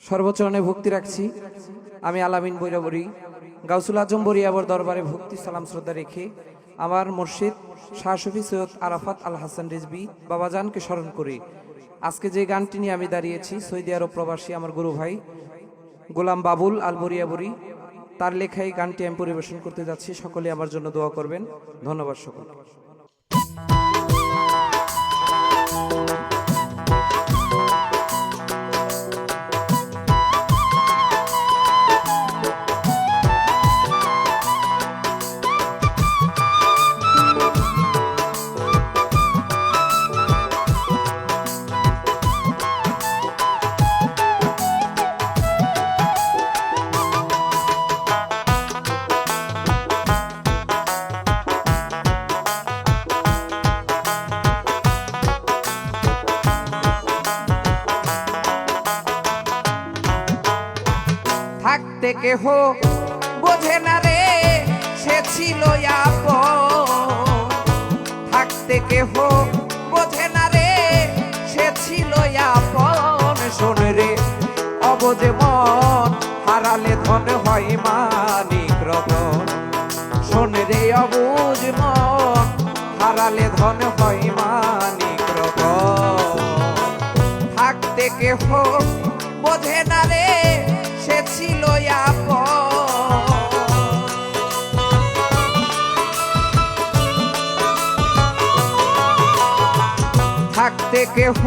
সর্বচরণে ভক্তি রাখছি। আমি আলামিন বৈরাবরী গাউসুল আজম বরিয়াবর দরবারে ভক্তি সালাম শ্রদ্ধা রেখে আমার মুর্শিদ শাহ শফি সৈয়দ আরাফাত আল হাসান রিজভী বাবাজানকে স্মরণ করে আজকে যে গানটি নিয়ে আমি দাঁড়িয়েছি, সৌদি আরব প্রবাসী আমার গুরু ভাই গোলাম বাবুল আল বরিয়াবরী তার লেখাই গানটি আমি পরিবেশন করতে যাচ্ছি। সকলে আমার জন্য দোয়া করবেন। ধন্যবাদ সকল। থাকতে কেহ বোঝে না রে সে ছিল আপন, থাকতে কেহ বোঝে না রে সে ছিল আপন। শোন রে অবুঝ মন হারালে ধন হয় মানিক রতন, শোন রে অবুঝ মন হারালে ধন হয় মানিক রতন। থাকতে কেহ বোঝে না রে সে ছিল আপন, থাকতে কেহ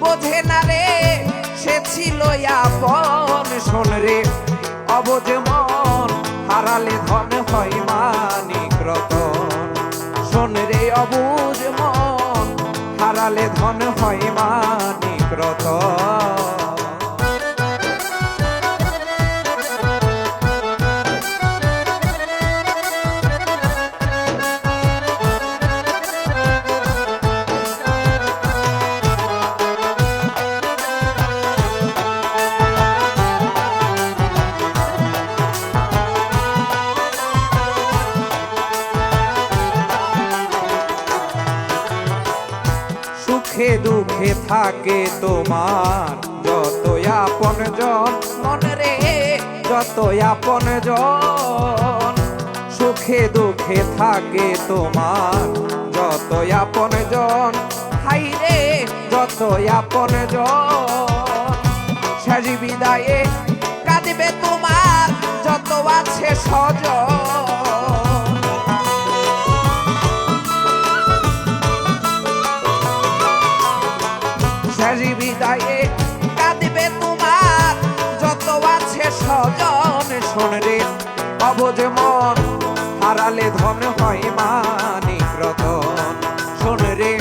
বোঝে না রে সে ছিল আপন। শোন রে অবুঝ মন হারালে ধন হয় মানিক রতন, শোন রে অবুঝ মন হারালে ধন হয় মানিক রতন। সুখে দুঃখে থাকে তোমার যত আপন জন, মনে রে যত আপন জন। সুখে দুঃখে থাকে তোমার যত আপন জন, হাই রে যত আপন জন। শেষ বিদায়ে কাঁদবে তোমার যত আছে স্বজন, বিদায়ে কাঁদবে তোমার যত আছে স্বজন। শোন রে অবুঝ মন হারালে ধন হয় মানিক রতন, শোন রে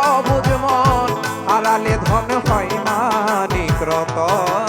অবুঝ মন হারালে ধন হয় মানিক রতন।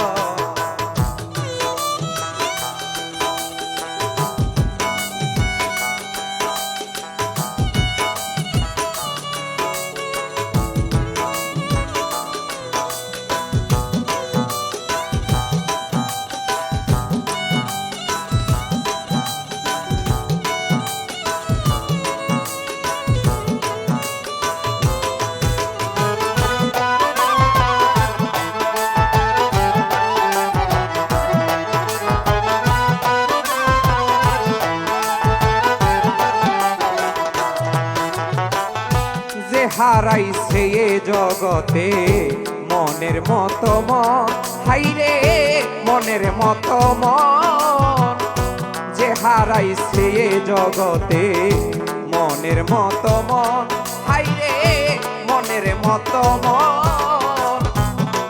হারাইছে এ জগতে মনের মতো মন, হাইরে মনের মতো মন। যে হারাইছে এ জগতে মনের মতো মন, হাইরে মনের মতো মন।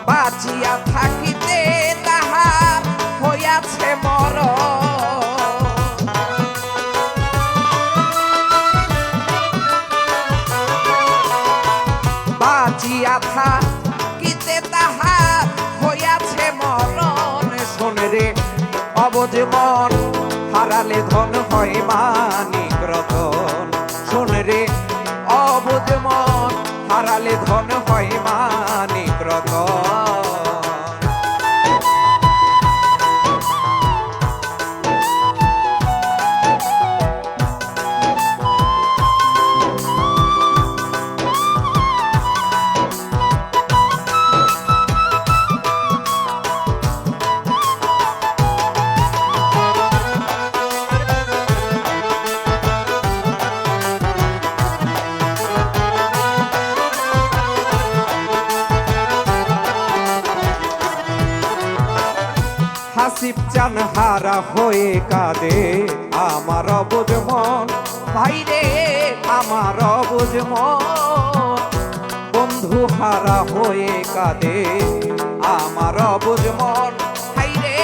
বাঁচিয়া থাকিতে তাহার হইয়াছে মরণ, বাঁচিয়া থাকিতে তাহার হইয়াছে মরণ। শোন রে অবুঝ মন হারালে ধন হয় মানিক রতন, শোন রে অবুঝ মন হারালে ধন হয় মানিক রতন। হাসিব চান হারা হয়ে কাঁদে আমার অবুঝ মন, ভাইরে আমার অবুঝ মন, বন্ধু হারা হয়ে কাঁদে আমার অবুঝ মন, ভাইরে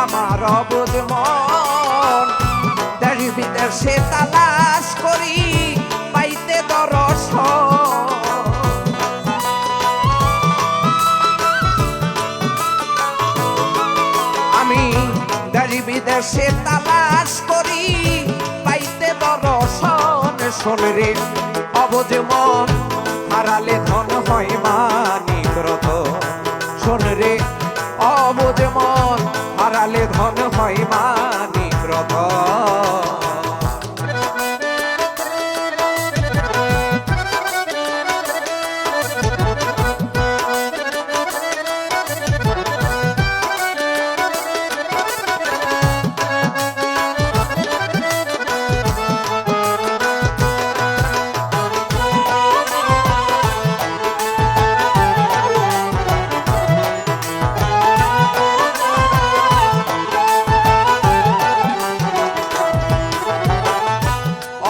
আমার অবুঝ মন। দেশ বিদেশে তালাশ করি পাইতে দর্শন, আমি দেশ বিদেশে তালাশ করি পাইতে দর্শন। শোন রে অবুঝ মন, হারালে ধন হয় মানিক রতন। শোন রে অবুঝ মন, হারালে ধন হয় মানিক রতন।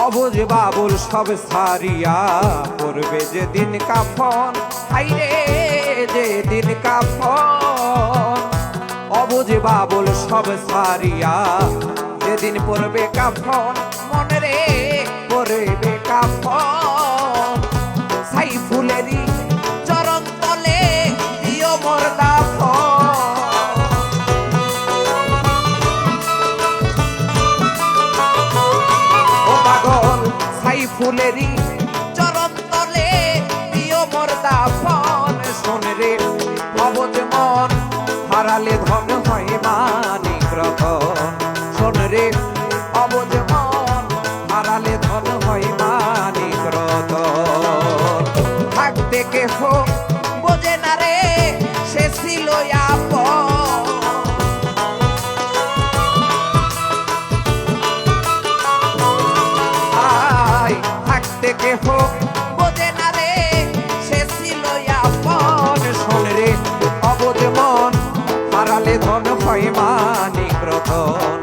অবুঝ বাবুল সব সারিয়া করবে যেদিন কাফন, হাইরে যেদিন কাফন। অবুঝ বাবুল সব সারিয়া যেদিন পড়বে কাফন, মনে রে পড়বে কাফন। সাইফুলেরই চরণ তলে দিও মোর দাফন। সাইফুলেরই চরণ তলে দিও মোর দাফন। শোন রে অবুঝ মন, হারালে ধন হয় মানিক রতন। শোন রে অবুঝ মন, হারালে ধন হয় মানিক রতন। থাকতে কেহ বোঝে না রে সে ছিল আপন, থাকতে কেহ বোঝে না রে সে ছিল আপন। শোন রে অবুঝ মন, হারালে ধন হয় মানিক রতন।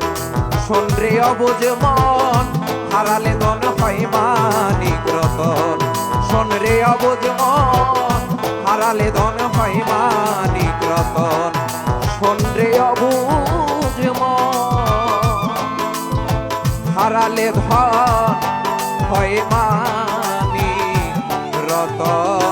শোন রে অবুঝ মন, হারালে ধন হয় মানিক রতন। শোন রে অবুঝ মন, হারালে ধন হয় মানিক রতন। শোন রে অবুঝ মন, হারালে ধন হয় মানিক রতন।